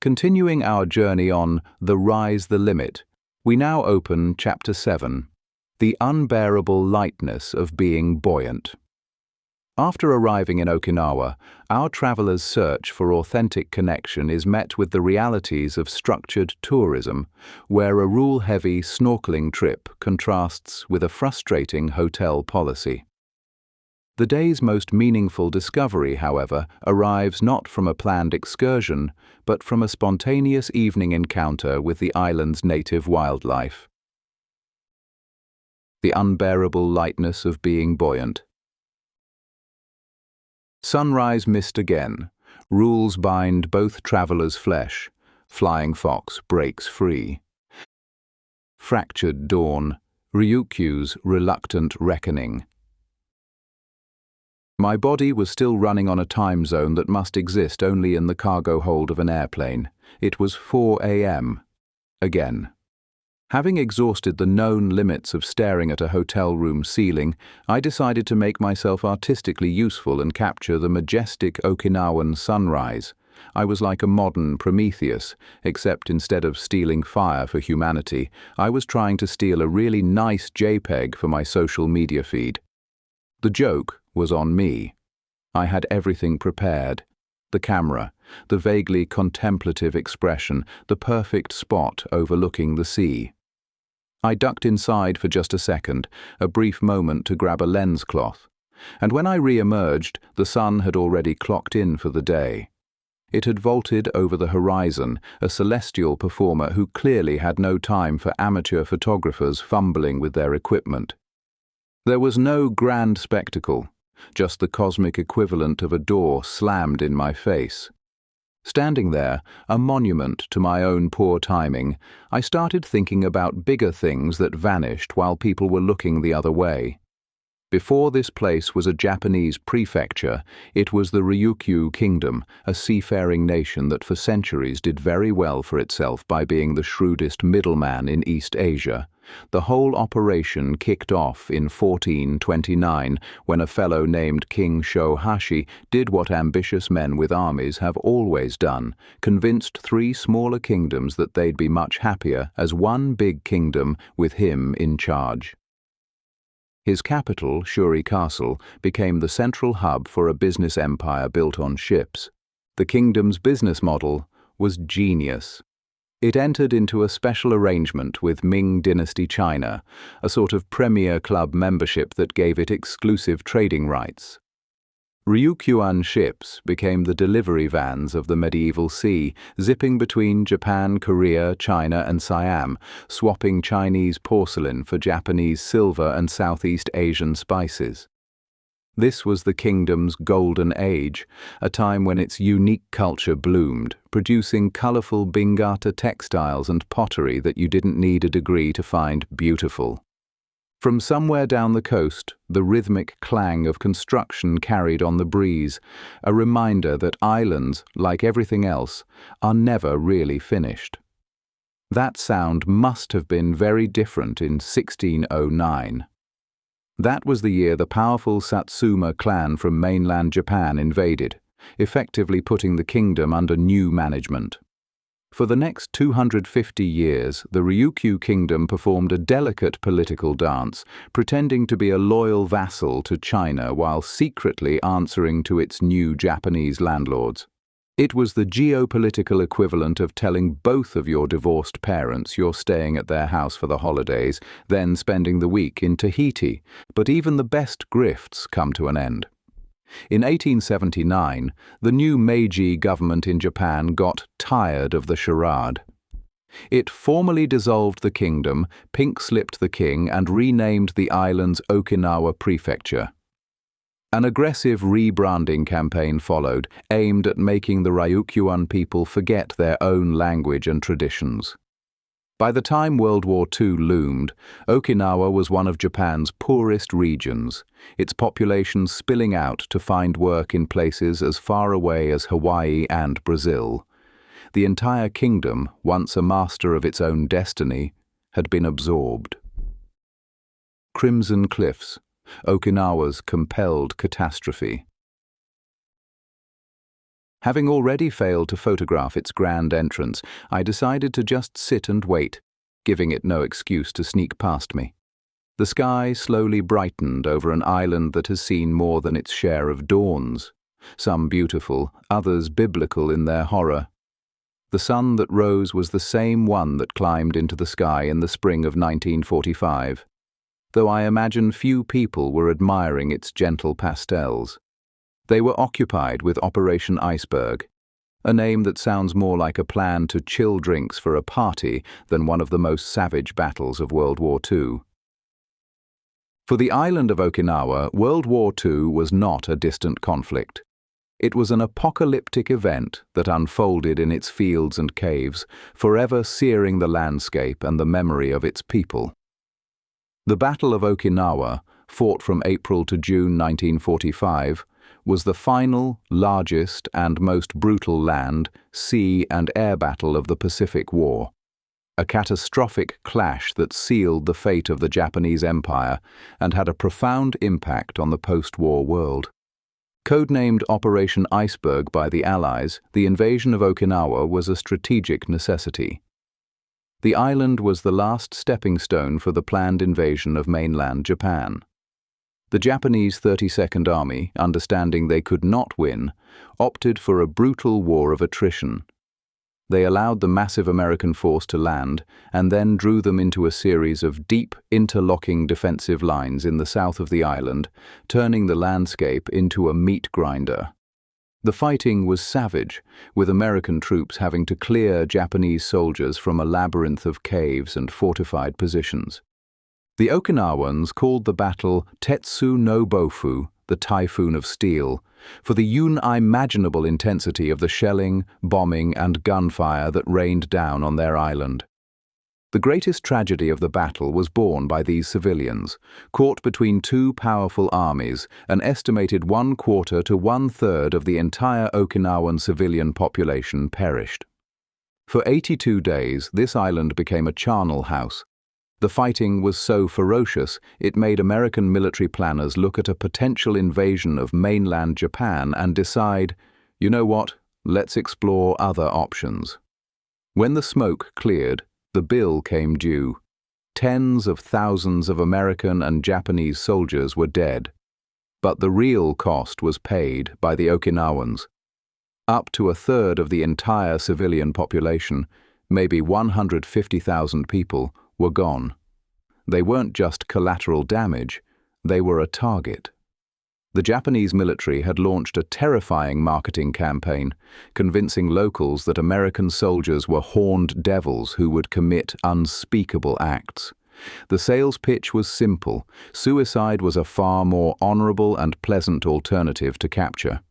Continuing our journey on The Rise the Limit, we now open Chapter 7, The Unbearable Lightness of Being Buoyant. After arriving in Okinawa, our travelers' search for authentic connection is met with the realities of structured tourism, where a rule-heavy snorkeling trip contrasts with a frustrating hotel policy. The day's most meaningful discovery, however, arrives not from a planned excursion, but from a spontaneous evening encounter with the island's native wildlife. The unbearable lightness of being buoyant. Sunrise mist again. Rules bind both travelers' flesh. Flying fox breaks free. Fractured dawn. Ryukyu's reluctant reckoning. My body was still running on a time zone that must exist only in the cargo hold of an airplane. It was 4 a.m. Again. Having exhausted the known limits of staring at a hotel room ceiling, I decided to make myself artistically useful and capture the majestic Okinawan sunrise. I was like a modern Prometheus, except instead of stealing fire for humanity, I was trying to steal a really nice JPEG for my social media feed. The joke was on me. I had everything prepared. The camera, the vaguely contemplative expression, the perfect spot overlooking the sea. I ducked inside for just a second, a brief moment to grab a lens cloth, and when I re-emerged, the sun had already clocked in for the day. It had vaulted over the horizon, a celestial performer who clearly had no time for amateur photographers fumbling with their equipment. There was no grand spectacle, just the cosmic equivalent of a door slammed in my face. Standing there, a monument to my own poor timing, I started thinking about bigger things that vanished while people were looking the other way. Before this place was a Japanese prefecture, it was the Ryukyu Kingdom, a seafaring nation that for centuries did very well for itself by being the shrewdest middleman in East Asia. The whole operation kicked off in 1429 when a fellow named King Shohashi did what ambitious men with armies have always done, convinced 3 smaller kingdoms that they'd be much happier as one big kingdom with him in charge. His capital, Shuri Castle, became the central hub for a business empire built on ships. The kingdom's business model was genius. It entered into a special arrangement with Ming Dynasty China, a sort of premier club membership that gave it exclusive trading rights. Ryukyuan ships became the delivery vans of the medieval sea, zipping between Japan, Korea, China and Siam, swapping Chinese porcelain for Japanese silver and Southeast Asian spices. This was the kingdom's golden age, a time when its unique culture bloomed, producing colorful Bingata textiles and pottery that you didn't need a degree to find beautiful. From somewhere down the coast, the rhythmic clang of construction carried on the breeze, a reminder that islands, like everything else, are never really finished. That sound must have been very different in 1609. That was the year the powerful Satsuma clan from mainland Japan invaded, effectively putting the kingdom under new management. For the next 250 years, the Ryukyu Kingdom performed a delicate political dance, pretending to be a loyal vassal to China while secretly answering to its new Japanese landlords. It was the geopolitical equivalent of telling both of your divorced parents you're staying at their house for the holidays, then spending the week in Tahiti, but even the best grifts come to an end. In 1879, the new Meiji government in Japan got tired of the charade. It formally dissolved the kingdom, pink-slipped the king, and renamed the island's Okinawa prefecture. An aggressive rebranding campaign followed, aimed at making the Ryukyuan people forget their own language and traditions. By the time World War II loomed, Okinawa was one of Japan's poorest regions, its population spilling out to find work in places as far away as Hawaii and Brazil. The entire kingdom, once a master of its own destiny, had been absorbed. Crimson Cliffs, Okinawa's compelled catastrophe. Having already failed to photograph its grand entrance, I decided to just sit and wait, giving it no excuse to sneak past me. The sky slowly brightened over an island that has seen more than its share of dawns, some beautiful, others biblical in their horror. The sun that rose was the same one that climbed into the sky in the spring of 1945, though I imagine few people were admiring its gentle pastels. They were occupied with Operation Iceberg, a name that sounds more like a plan to chill drinks for a party than one of the most savage battles of World War II. For the island of Okinawa, World War II was not a distant conflict. It was an apocalyptic event that unfolded in its fields and caves, forever searing the landscape and the memory of its people. The Battle of Okinawa, fought from April to June 1945, was the final, largest, and most brutal land, sea, and air battle of the Pacific War. A catastrophic clash that sealed the fate of the Japanese Empire and had a profound impact on the post-war world. Codenamed Operation Iceberg by the Allies, the invasion of Okinawa was a strategic necessity. The island was the last stepping stone for the planned invasion of mainland Japan. The Japanese 32nd Army, understanding they could not win, opted for a brutal war of attrition. They allowed the massive American force to land and then drew them into a series of deep, interlocking defensive lines in the south of the island, turning the landscape into a meat grinder. The fighting was savage, with American troops having to clear Japanese soldiers from a labyrinth of caves and fortified positions. The Okinawans called the battle Tetsu no Bofu, the Typhoon of Steel, for the unimaginable intensity of the shelling, bombing, and gunfire that rained down on their island. The greatest tragedy of the battle was borne by these civilians, caught between two powerful armies. An estimated 1/4 to 1/3 of the entire Okinawan civilian population perished. For 82 days, this island became a charnel house. The fighting was so ferocious, it made American military planners look at a potential invasion of mainland Japan and decide, you know what, let's explore other options. When the smoke cleared, the bill came due. Tens of thousands of American and Japanese soldiers were dead. But the real cost was paid by the Okinawans. Up to 1/3 of the entire civilian population, maybe 150,000 people, were gone. They weren't just collateral damage, they were a target. The Japanese military had launched a terrifying marketing campaign, convincing locals that American soldiers were horned devils who would commit unspeakable acts. The sales pitch was simple: suicide was a far more honorable and pleasant alternative to capture.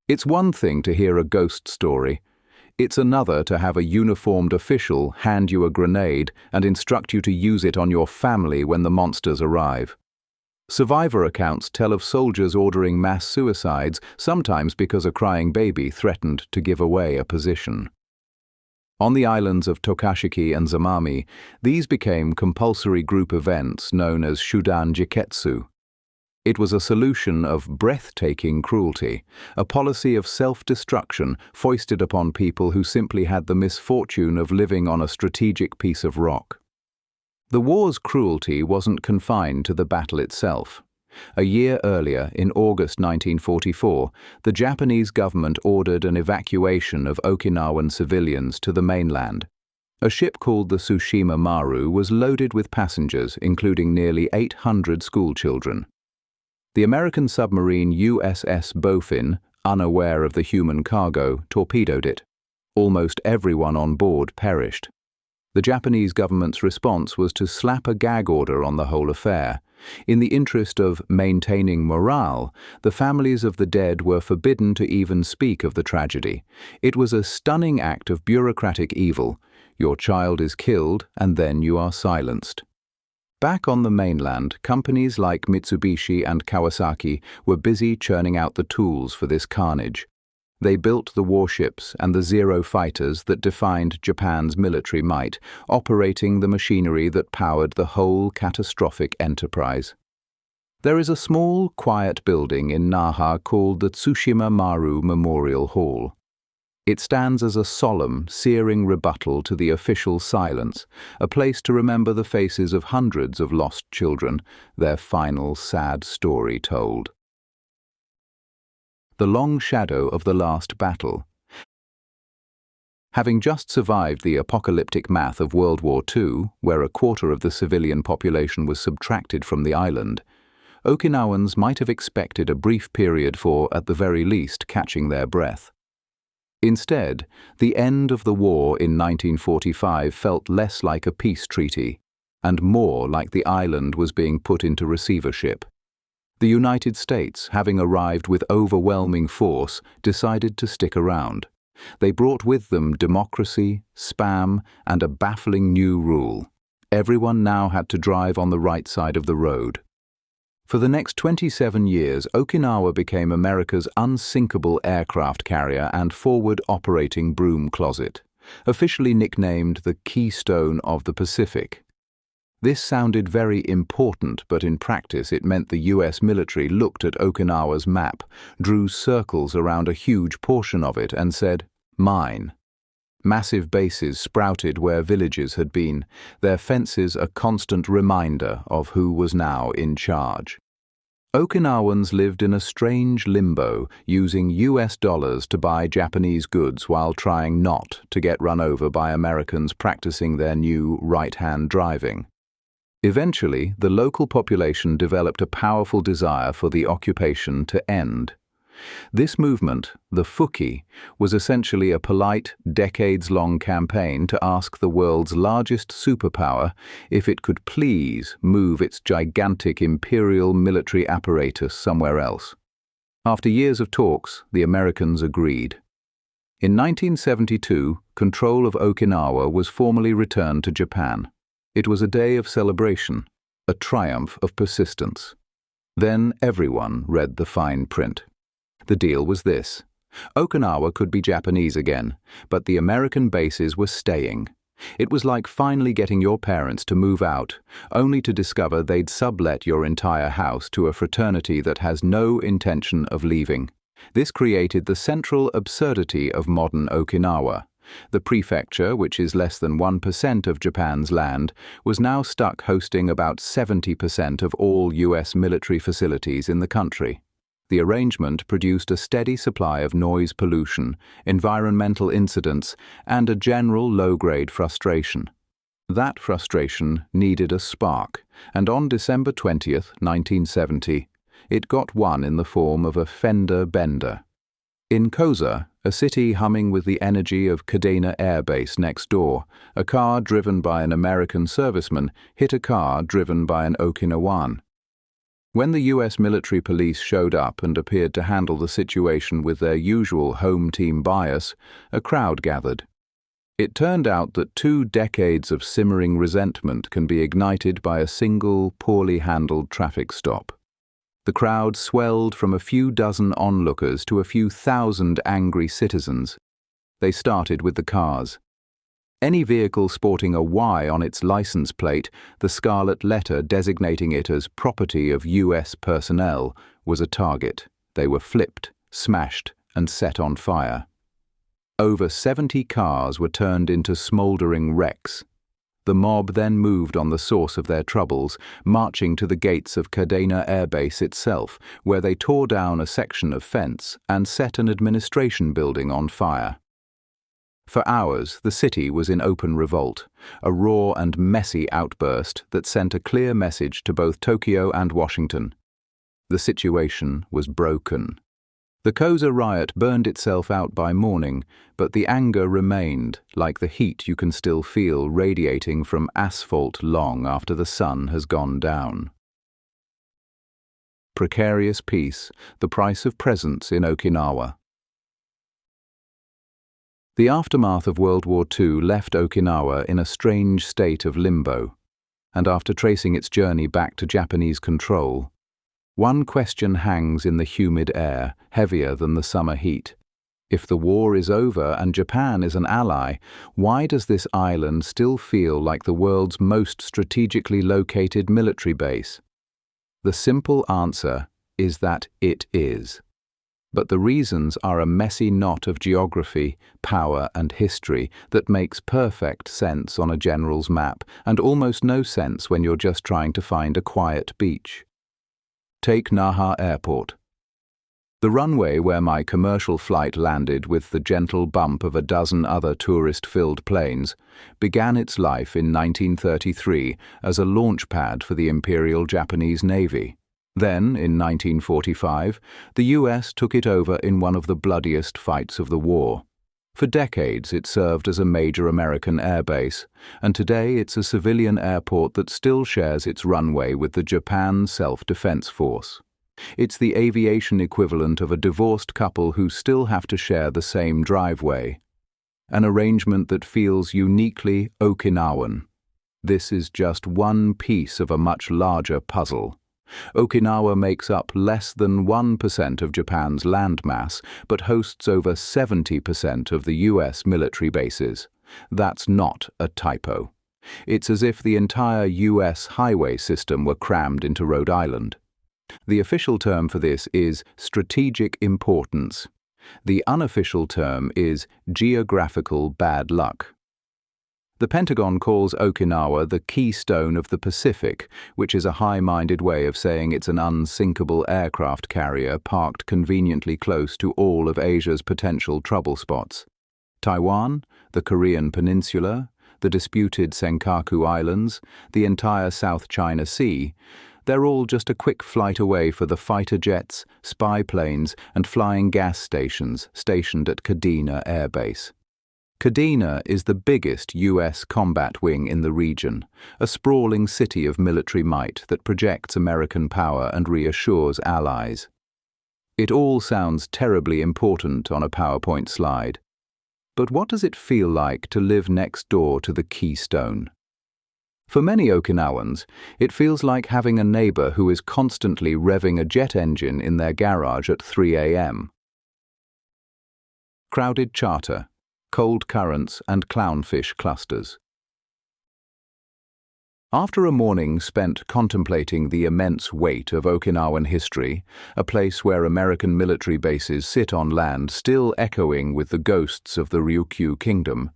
It's one thing to hear a ghost story. It's another to have a uniformed official hand you a grenade and instruct you to use it on your family when the monsters arrive. Survivor accounts tell of soldiers ordering mass suicides, sometimes because a crying baby threatened to give away a position. On the islands of Tokashiki and Zamami, these became compulsory group events known as Shudan Jiketsu. It was a solution of breathtaking cruelty, a policy of self-destruction foisted upon people who simply had the misfortune of living on a strategic piece of rock. The war's cruelty wasn't confined to the battle itself. A year earlier, in August 1944, the Japanese government ordered an evacuation of Okinawan civilians to the mainland. A ship called the Tsushima Maru was loaded with passengers, including nearly 800 schoolchildren. The American submarine USS Bowfin, unaware of the human cargo, torpedoed it. Almost everyone on board perished. The Japanese government's response was to slap a gag order on the whole affair. In the interest of maintaining morale, the families of the dead were forbidden to even speak of the tragedy. It was a stunning act of bureaucratic evil. Your child is killed, and then you are silenced. Back on the mainland, companies like Mitsubishi and Kawasaki were busy churning out the tools for this carnage. They built the warships and the Zero fighters that defined Japan's military might, operating the machinery that powered the whole catastrophic enterprise. There is a small, quiet building in Naha called the Tsushima Maru Memorial Hall. It stands as a solemn, searing rebuttal to the official silence, a place to remember the faces of hundreds of lost children, their final sad story told. The long shadow of the last battle. Having just survived the apocalyptic math of World War II, where a quarter of the civilian population was subtracted from the island, Okinawans might have expected a brief period for, at the very least, catching their breath. Instead, the end of the war in 1945 felt less like a peace treaty, and more like the island was being put into receivership. The United States, having arrived with overwhelming force, decided to stick around. They brought with them democracy, spam, and a baffling new rule. Everyone now had to drive on the right side of the road. For the next 27 years, Okinawa became America's unsinkable aircraft carrier and forward operating broom closet, officially nicknamed the Keystone of the Pacific. This sounded very important, but in practice it meant the US military looked at Okinawa's map, drew circles around a huge portion of it and said, "Mine." Massive bases sprouted where villages had been, their fences a constant reminder of who was now in charge. Okinawans lived in a strange limbo, using US dollars to buy Japanese goods while trying not to get run over by Americans practicing their new right-hand driving. Eventually, the local population developed a powerful desire for the occupation to end. This movement, the Fuki, was essentially a polite, decades-long campaign to ask the world's largest superpower if it could please move its gigantic imperial military apparatus somewhere else. After years of talks, the Americans agreed. In 1972, control of Okinawa was formally returned to Japan. It was a day of celebration, a triumph of persistence. Then everyone read the fine print. The deal was this. Okinawa could be Japanese again, but the American bases were staying. It was like finally getting your parents to move out, only to discover they'd sublet your entire house to a fraternity that has no intention of leaving. This created the central absurdity of modern Okinawa. The prefecture, which is less than 1% of Japan's land, was now stuck hosting about 70% of all US military facilities in the country. The arrangement produced a steady supply of noise pollution, environmental incidents, and a general low-grade frustration. That frustration needed a spark, and on December 20th, 1970, it got one in the form of a fender bender. In Koza, a city humming with the energy of Kadena Air Base next door, a car driven by an American serviceman hit a car driven by an Okinawan. When the US military police showed up and appeared to handle the situation with their usual home team bias, a crowd gathered. It turned out that 2 decades of simmering resentment can be ignited by a single, poorly handled traffic stop. The crowd swelled from a few dozen onlookers to a few thousand angry citizens. They started with the cars. Any vehicle sporting a Y on its license plate, the scarlet letter designating it as property of US personnel, was a target. They were flipped, smashed, and set on fire. Over 70 cars were turned into smoldering wrecks. The mob then moved on the source of their troubles, marching to the gates of Kadena Air Base itself, where they tore down a section of fence and set an administration building on fire. For hours, the city was in open revolt, a raw and messy outburst that sent a clear message to both Tokyo and Washington. The situation was broken. The Koza riot burned itself out by morning, but the anger remained, like the heat you can still feel radiating from asphalt long after the sun has gone down. Precarious peace, the price of presence in Okinawa. The aftermath of World War II left Okinawa in a strange state of limbo, and after tracing its journey back to Japanese control, one question hangs in the humid air, heavier than the summer heat. If the war is over and Japan is an ally, why does this island still feel like the world's most strategically located military base? The simple answer is that it is. But the reasons are a messy knot of geography, power, and history that makes perfect sense on a general's map and almost no sense when you're just trying to find a quiet beach. Take Naha Airport. The runway where my commercial flight landed with the gentle bump of a dozen other tourist-filled planes began its life in 1933 as a launch pad for the Imperial Japanese Navy. Then, in 1945, the US took it over in one of the bloodiest fights of the war. For decades it served as a major American airbase, and today it's a civilian airport that still shares its runway with the Japan Self-Defense Force. It's the aviation equivalent of a divorced couple who still have to share the same driveway. An arrangement that feels uniquely Okinawan. This is just one piece of a much larger puzzle. Okinawa makes up less than 1% of Japan's landmass, but hosts over 70% of the US military bases. That's not a typo. It's as if the entire US highway system were crammed into Rhode Island. The official term for this is strategic importance. The unofficial term is geographical bad luck. The Pentagon calls Okinawa the keystone of the Pacific, which is a high-minded way of saying it's an unsinkable aircraft carrier parked conveniently close to all of Asia's potential trouble spots. Taiwan, the Korean Peninsula, the disputed Senkaku Islands, the entire South China Sea, they're all just a quick flight away for the fighter jets, spy planes, and flying gas stations stationed at Kadena Air Base. Kadena is the biggest US combat wing in the region, a sprawling city of military might that projects American power and reassures allies. It all sounds terribly important on a PowerPoint slide. But what does it feel like to live next door to the keystone? For many Okinawans, it feels like having a neighbor who is constantly revving a jet engine in their garage at 3 a.m. Crowded charter, cold currents, and clownfish clusters. After a morning spent contemplating the immense weight of Okinawan history, a place where American military bases sit on land still echoing with the ghosts of the Ryukyu Kingdom,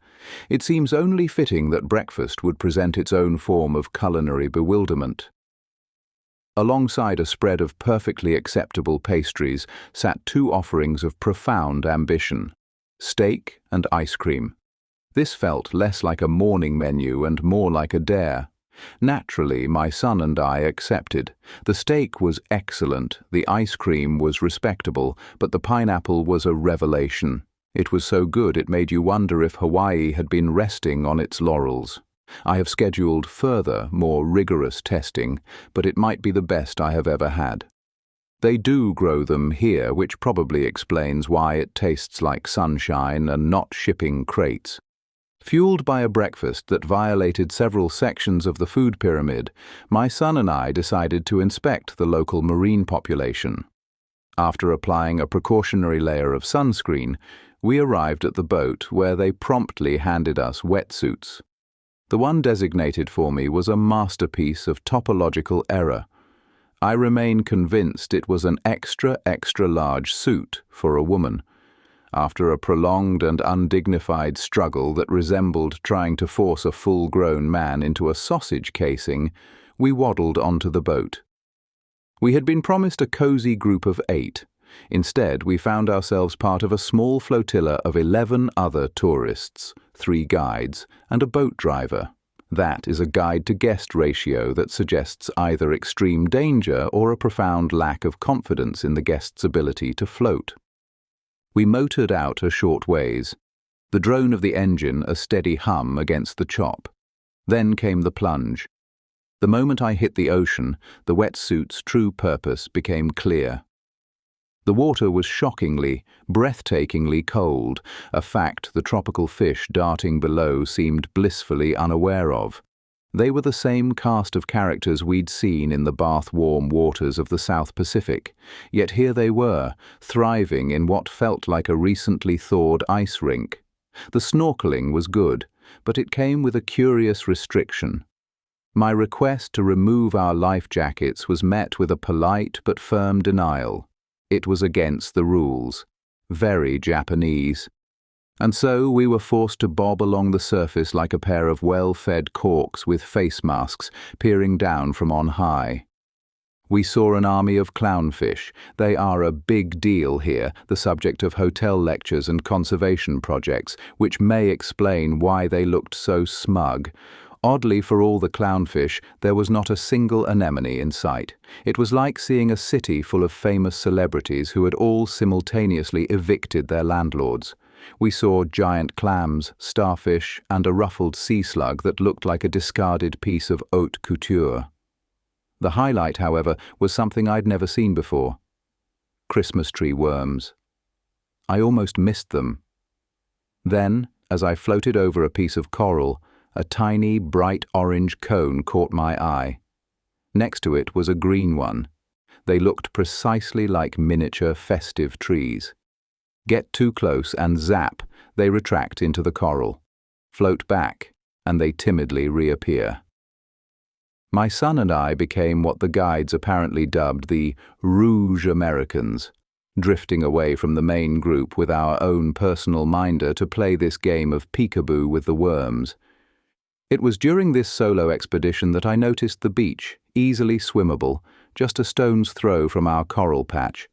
it seems only fitting that breakfast would present its own form of culinary bewilderment. Alongside a spread of perfectly acceptable pastries sat two offerings of profound ambition: steak and ice cream. This felt less like a morning menu and more like a dare. Naturally, my son and I accepted. The steak was excellent, the ice cream was respectable, but the pineapple was a revelation. It was so good it made you wonder if Hawaii had been resting on its laurels. I have scheduled further, more rigorous testing, but it might be the best I have ever had. They do grow them here, which probably explains why it tastes like sunshine and not shipping crates. Fueled by a breakfast that violated several sections of the food pyramid, my son and I decided to inspect the local marine population. After applying a precautionary layer of sunscreen, we arrived at the boat where they promptly handed us wetsuits. The one designated for me was a masterpiece of topological error. I remain convinced it was an extra large suit for a woman. After a prolonged and undignified struggle that resembled trying to force a full-grown man into a sausage casing, we waddled onto the boat. We had been promised a cozy group of 8. Instead, we found ourselves part of a small flotilla of 11 other tourists, 3 guides, and a boat driver. That is a guide-to-guest ratio that suggests either extreme danger or a profound lack of confidence in the guest's ability to float. We motored out a short ways, the drone of the engine a steady hum against the chop. Then came the plunge. The moment I hit the ocean, the wetsuit's true purpose became clear. The water was shockingly, breathtakingly cold, a fact the tropical fish darting below seemed blissfully unaware of. They were the same cast of characters we'd seen in the bath-warm waters of the South Pacific, yet here they were, thriving in what felt like a recently thawed ice rink. The snorkeling was good, but it came with a curious restriction. My request to remove our life jackets was met with a polite but firm denial. It was against the rules. Very Japanese. And so we were forced to bob along the surface like a pair of well-fed corks with face masks peering down from on high. We saw an army of clownfish. They are a big deal here, the subject of hotel lectures and conservation projects, which may explain why they looked so smug. Oddly, for all the clownfish, there was not a single anemone in sight. It was like seeing a city full of famous celebrities who had all simultaneously evicted their landlords. We saw giant clams, starfish, and a ruffled sea slug that looked like a discarded piece of haute couture. The highlight, however, was something I'd never seen before. Christmas tree worms. I almost missed them. Then, as I floated over a piece of coral, a tiny, bright orange cone caught my eye. Next to it was a green one. They looked precisely like miniature festive trees. Get too close and zap, they retract into the coral. Float back, and they timidly reappear. My son and I became what the guides apparently dubbed the Rouge Americans, drifting away from the main group with our own personal minder to play this game of peekaboo with the worms. It was during this solo expedition that I noticed the beach, easily swimmable, just a stone's throw from our coral patch.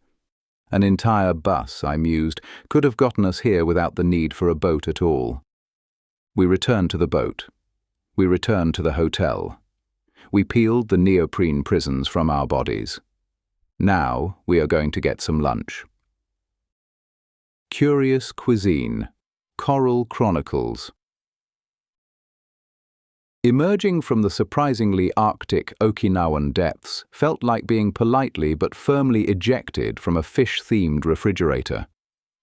An entire bus, I mused, could have gotten us here without the need for a boat at all. We returned to the boat. We returned to the hotel. We peeled the neoprene prisons from our bodies. Now we are going to get some lunch. Curious Cuisine. Coral Chronicles. Emerging from the surprisingly Arctic Okinawan depths felt like being politely but firmly ejected from a fish-themed refrigerator.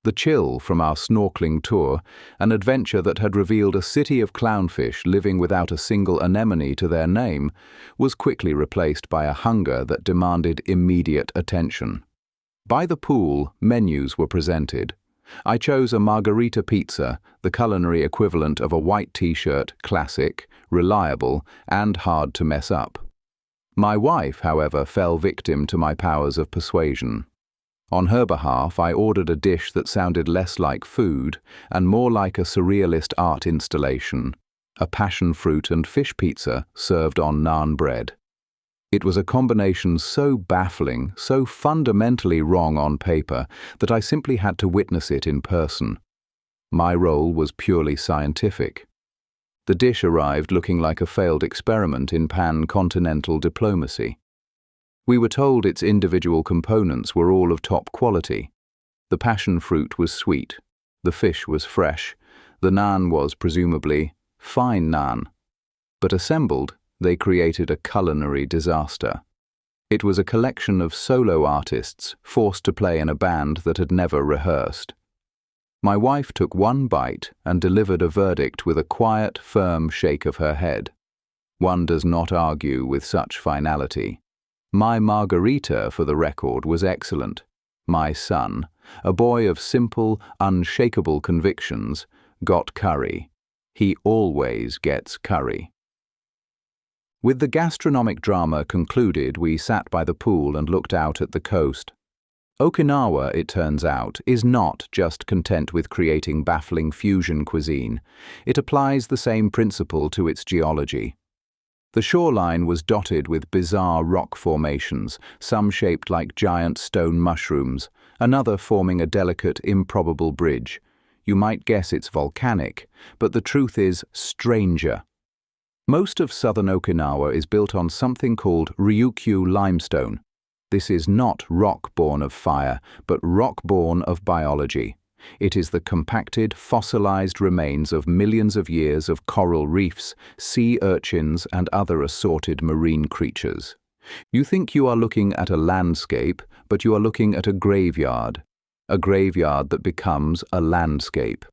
The chill from our snorkeling tour, an adventure that had revealed a city of clownfish living without a single anemone to their name, was quickly replaced by a hunger that demanded immediate attention. By the pool, menus were presented. I chose a margarita pizza, the culinary equivalent of a white t-shirt, classic, reliable, and hard to mess up. My wife, however, fell victim to my powers of persuasion. On her behalf, I ordered a dish that sounded less like food and more like a surrealist art installation, a passion fruit and fish pizza served on naan bread. It was a combination so baffling, so fundamentally wrong on paper, that I simply had to witness it in person. My role was purely scientific. The dish arrived looking like a failed experiment in pan-continental diplomacy. We were told its individual components were all of top quality. The passion fruit was sweet, the fish was fresh, the naan was, presumably, fine naan. But assembled, they created a culinary disaster. It was a collection of solo artists forced to play in a band that had never rehearsed. My wife took one bite and delivered a verdict with a quiet, firm shake of her head. One does not argue with such finality. My margarita, for the record, was excellent. My son, a boy of simple, unshakable convictions, got curry. He always gets curry. With the gastronomic drama concluded, we sat by the pool and looked out at the coast. Okinawa, it turns out, is not just content with creating baffling fusion cuisine. It applies the same principle to its geology. The shoreline was dotted with bizarre rock formations, some shaped like giant stone mushrooms, another forming a delicate, improbable bridge. You might guess it's volcanic, but the truth is stranger. Most of southern Okinawa is built on something called Ryukyu limestone. This is not rock born of fire, but rock born of biology. It is the compacted, fossilized remains of millions of years of coral reefs, sea urchins, and other assorted marine creatures. You think you are looking at a landscape, but you are looking at a graveyard that becomes a landscape.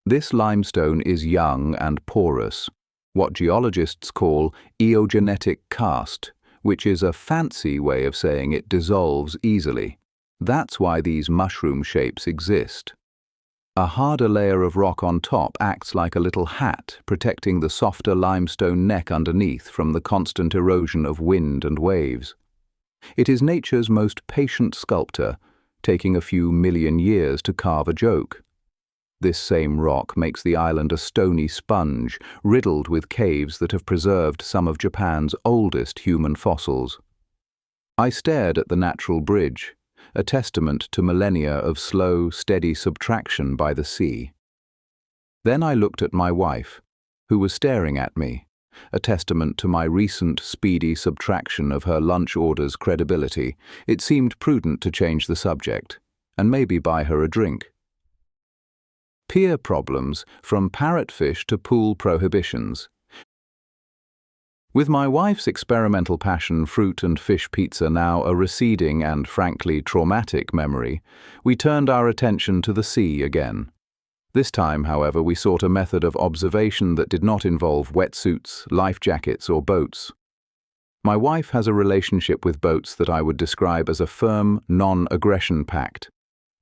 This limestone is young and porous, what geologists call eogenetic cast, which is a fancy way of saying it dissolves easily. That's why these mushroom shapes exist. A harder layer of rock on top acts like a little hat, protecting the softer limestone neck underneath from the constant erosion of wind and waves. It is nature's most patient sculptor, taking a few million years to carve a joke. This same rock makes the island a stony sponge, riddled with caves that have preserved some of Japan's oldest human fossils. I stared at the natural bridge, a testament to millennia of slow, steady subtraction by the sea. Then I looked at my wife, who was staring at me, a testament to my recent speedy subtraction of her lunch order's credibility. It seemed prudent to change the subject, and maybe buy her a drink. Pier problems, from parrotfish to pool prohibitions. With my wife's experimental passion fruit and fish pizza now a receding and frankly traumatic memory, we turned our attention to the sea again. This time, however, we sought a method of observation that did not involve wetsuits, life jackets, or boats. My wife has a relationship with boats that I would describe as a firm, non-aggression pact.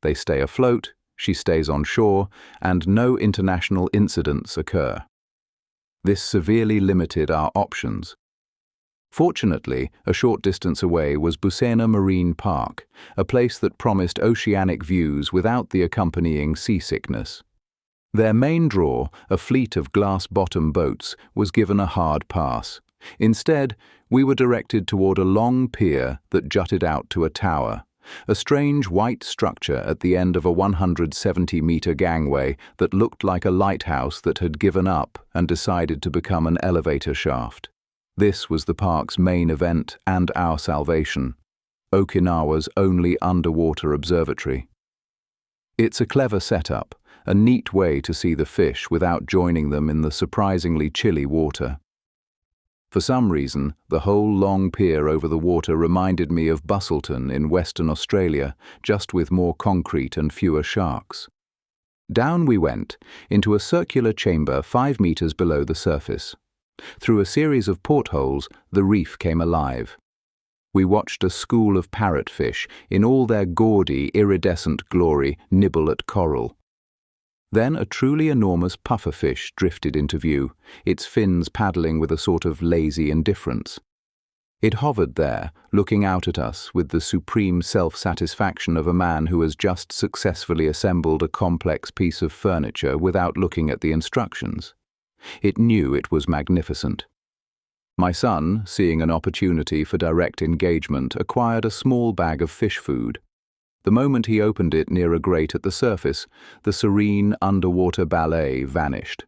They stay afloat, she stays on shore, and no international incidents occur. This severely limited our options. Fortunately, a short distance away was Busena Marine Park, a place that promised oceanic views without the accompanying seasickness. Their main draw, a fleet of glass-bottom boats, was given a hard pass. Instead, we were directed toward a long pier that jutted out to a tower, a strange white structure at the end of a 170-meter gangway that looked like a lighthouse that had given up and decided to become an elevator shaft. This was the park's main event and our salvation, Okinawa's only underwater observatory. It's a clever setup, a neat way to see the fish without joining them in the surprisingly chilly water. For some reason, the whole long pier over the water reminded me of Busselton in Western Australia, just with more concrete and fewer sharks. Down we went, into a circular chamber 5 meters below the surface. Through a series of portholes, the reef came alive. We watched a school of parrotfish, in all their gaudy, iridescent glory, nibble at coral. Then a truly enormous pufferfish drifted into view, its fins paddling with a sort of lazy indifference. It hovered there, looking out at us with the supreme self-satisfaction of a man who has just successfully assembled a complex piece of furniture without looking at the instructions. It knew it was magnificent. My son, seeing an opportunity for direct engagement, acquired a small bag of fish food. The moment he opened it near a grate at the surface, the serene underwater ballet vanished.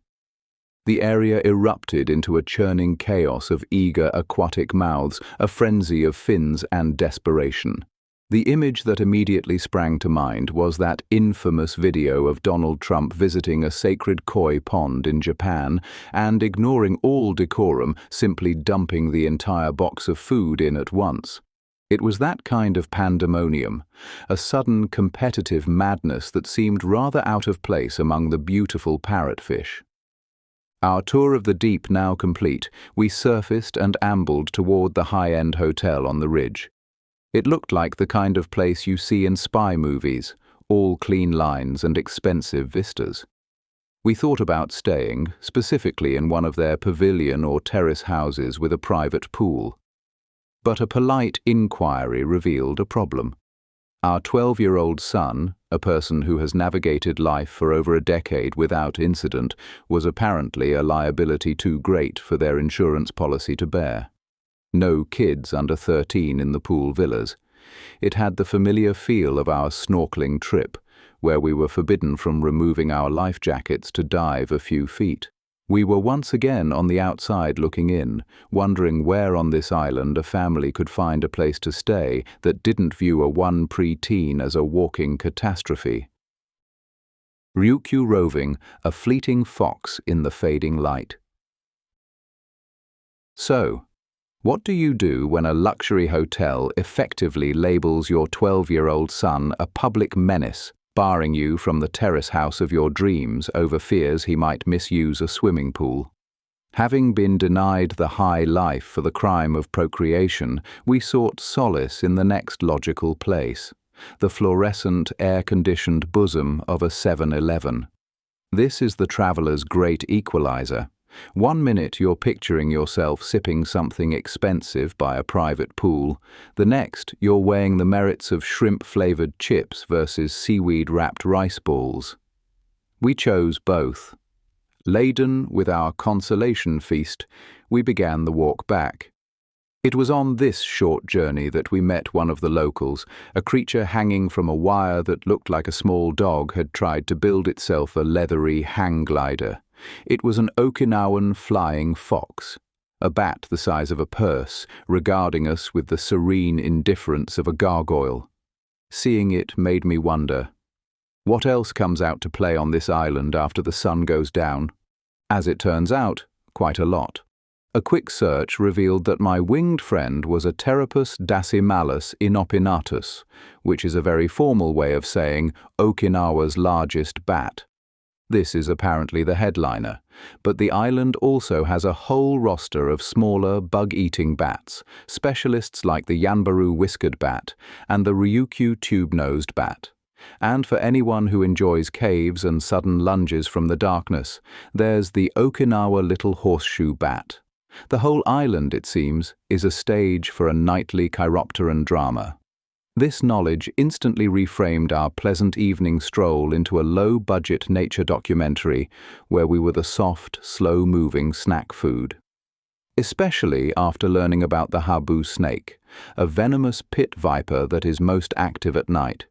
The area erupted into a churning chaos of eager aquatic mouths, a frenzy of fins and desperation. The image that immediately sprang to mind was that infamous video of Donald Trump visiting a sacred koi pond in Japan and, ignoring all decorum, simply dumping the entire box of food in at once. It was that kind of pandemonium, a sudden competitive madness that seemed rather out of place among the beautiful parrotfish. Our tour of the deep now complete, we surfaced and ambled toward the high-end hotel on the ridge. It looked like the kind of place you see in spy movies, all clean lines and expensive vistas. We thought about staying, specifically in one of their pavilion or terrace houses with a private pool. But a polite inquiry revealed a problem. Our 12-year-old son, a person who has navigated life for over a decade without incident, was apparently a liability too great for their insurance policy to bear. No kids under 13 in the pool villas. It had the familiar feel of our snorkeling trip, where we were forbidden from removing our life jackets to dive a few feet. We were once again on the outside looking in, wondering where on this island a family could find a place to stay that didn't view a one pre-teen as a walking catastrophe. Ryukyu roving, a fleeting fox in the fading light. So, what do you do when a luxury hotel effectively labels your 12-year-old son a public menace, barring you from the terrace house of your dreams over fears he might misuse a swimming pool? Having been denied the high life for the crime of procreation, we sought solace in the next logical place, the fluorescent, air-conditioned bosom of a 7-Eleven. This is the traveler's great equalizer, One minute you're picturing yourself sipping something expensive by a private pool, the next you're weighing the merits of shrimp-flavored chips versus seaweed-wrapped rice balls. We chose both. Laden with our consolation feast, we began the walk back. It was on this short journey that we met one of the locals, a creature hanging from a wire that looked like a small dog had tried to build itself a leathery hang glider. It was an Okinawan flying fox, a bat the size of a purse, regarding us with the serene indifference of a gargoyle. Seeing it made me wonder, what else comes out to play on this island after the sun goes down? As it turns out, quite a lot. A quick search revealed that my winged friend was a Pteropus dasymalus inopinatus, which is a very formal way of saying Okinawa's largest bat. This is apparently the headliner, but the island also has a whole roster of smaller bug-eating bats, specialists like the Yanbaru whiskered bat and the Ryukyu tube-nosed bat. And for anyone who enjoys caves and sudden lunges from the darkness, there's the Okinawa little horseshoe bat. The whole island, it seems, is a stage for a nightly chiropteran drama. This knowledge instantly reframed our pleasant evening stroll into a low-budget nature documentary where we were the soft, slow-moving snack food. Especially after learning about the habu snake, a venomous pit viper that is most active at night.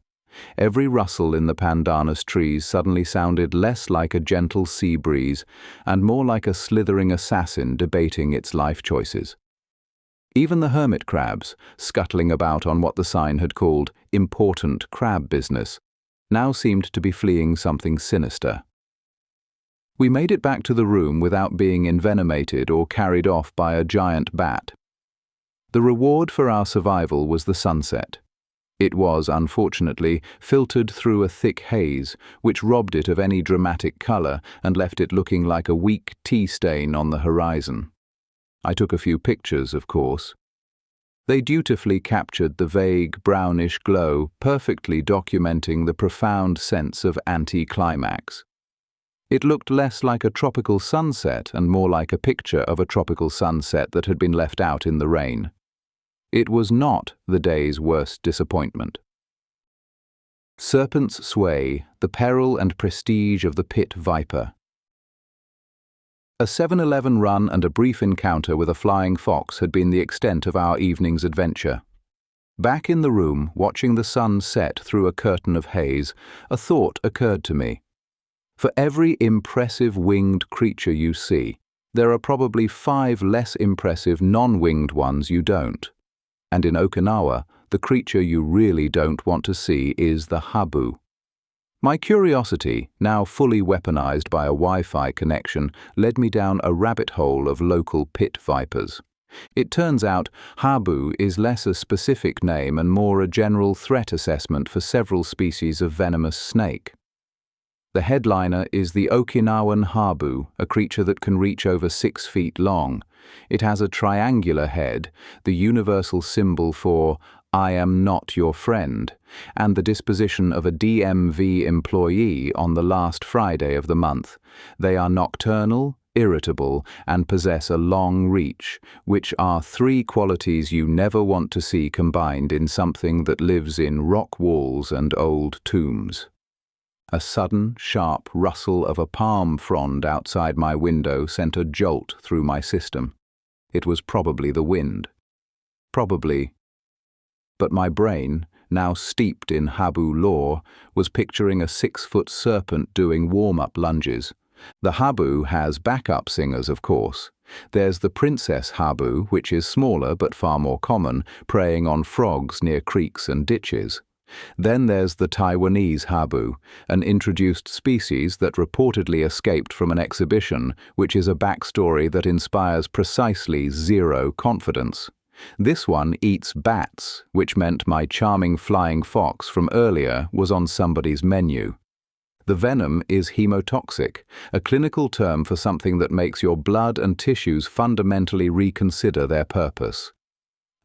Every rustle in the pandanus trees suddenly sounded less like a gentle sea breeze and more like a slithering assassin debating its life choices. Even the hermit crabs, scuttling about on what the sign had called important crab business, now seemed to be fleeing something sinister. We made it back to the room without being envenomated or carried off by a giant bat. The reward for our survival was the sunset. It was, unfortunately, filtered through a thick haze, which robbed it of any dramatic color and left it looking like a weak tea stain on the horizon. I took a few pictures, of course. They dutifully captured the vague, brownish glow, perfectly documenting the profound sense of anticlimax. It looked less like a tropical sunset and more like a picture of a tropical sunset that had been left out in the rain. It was not the day's worst disappointment. Serpent's sway, the peril and prestige of the pit viper. A 7-Eleven run and a brief encounter with a flying fox had been the extent of our evening's adventure. Back in the room, watching the sun set through a curtain of haze, a thought occurred to me. For every impressive winged creature you see, there are probably 5 less impressive non-winged ones you don't. And in Okinawa, the creature you really don't want to see is the habu. My curiosity, now fully weaponized by a Wi-Fi connection, led me down a rabbit hole of local pit vipers. It turns out habu is less a specific name and more a general threat assessment for several species of venomous snake. The headliner is the Okinawan habu, a creature that can reach over 6 feet long. It has a triangular head, the universal symbol for "I am not your friend," and the disposition of a DMV employee on the last Friday of the month. They are nocturnal, irritable, and possess a long reach, which are 3 qualities you never want to see combined in something that lives in rock walls and old tombs. A sudden, sharp rustle of a palm frond outside my window sent a jolt through my system. It was probably the wind. Probably. But my brain, now steeped in habu lore, was picturing a 6-foot serpent doing warm-up lunges. The habu has backup singers, of course. There's the princess habu, which is smaller but far more common, preying on frogs near creeks and ditches. Then there's the Taiwanese habu, an introduced species that reportedly escaped from an exhibition, which is a backstory that inspires precisely 0 confidence. This one eats bats, which meant my charming flying fox from earlier was on somebody's menu. The venom is hemotoxic, a clinical term for something that makes your blood and tissues fundamentally reconsider their purpose.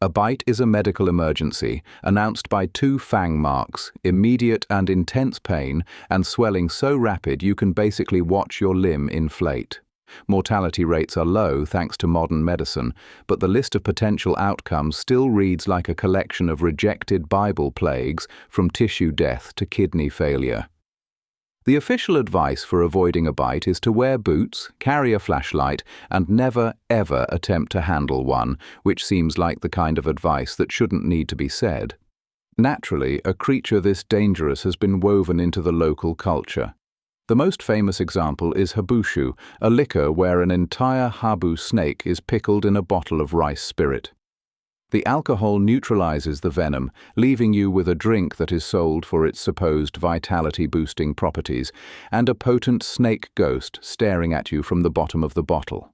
A bite is a medical emergency, announced by 2 fang marks, immediate and intense pain, and swelling so rapid you can basically watch your limb inflate. Mortality rates are low thanks to modern medicine, but the list of potential outcomes still reads like a collection of rejected Bible plagues, from tissue death to kidney failure. The official advice for avoiding a bite is to wear boots, carry a flashlight, and never, ever attempt to handle one, which seems like the kind of advice that shouldn't need to be said. Naturally, a creature this dangerous has been woven into the local culture. The most famous example is habushu, a liquor where an entire habu snake is pickled in a bottle of rice spirit. The alcohol neutralizes the venom, leaving you with a drink that is sold for its supposed vitality-boosting properties, and a potent snake ghost staring at you from the bottom of the bottle.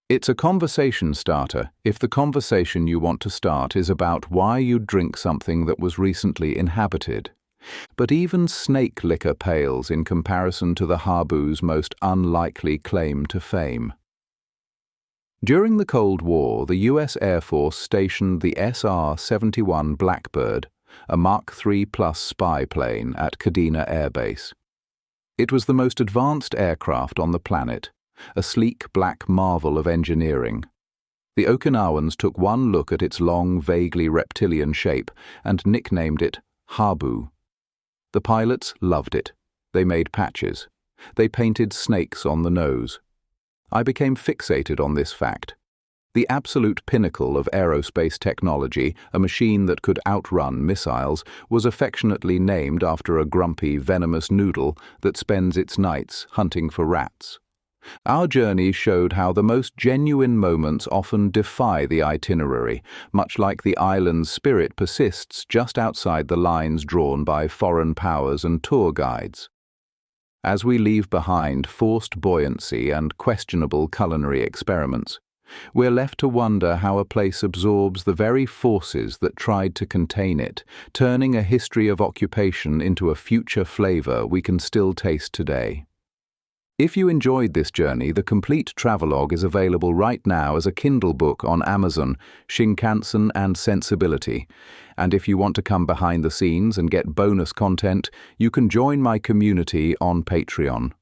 It's a conversation starter if the conversation you want to start is about why you'd drink something that was recently inhabited. But even snake liquor pales in comparison to the habu's most unlikely claim to fame. During the Cold War, the U.S. Air Force stationed the SR-71 Blackbird, a Mach III+ spy plane, at Kadena Air Base. It was the most advanced aircraft on the planet, a sleek black marvel of engineering. The Okinawans took one look at its long, vaguely reptilian shape and nicknamed it Habu. The pilots loved it. They made patches. They painted snakes on the nose. I became fixated on this fact. The absolute pinnacle of aerospace technology, a machine that could outrun missiles, was affectionately named after a grumpy, venomous noodle that spends its nights hunting for rats. Our journey showed how the most genuine moments often defy the itinerary, much like the island's spirit persists just outside the lines drawn by foreign powers and tour guides. As we leave behind forced buoyancy and questionable culinary experiments, we're left to wonder how a place absorbs the very forces that tried to contain it, turning a history of occupation into a future flavor we can still taste today. If you enjoyed this journey, the complete travelogue is available right now as a Kindle book on Amazon, Shinkansen and Sensibility. And if you want to come behind the scenes and get bonus content, you can join my community on Patreon.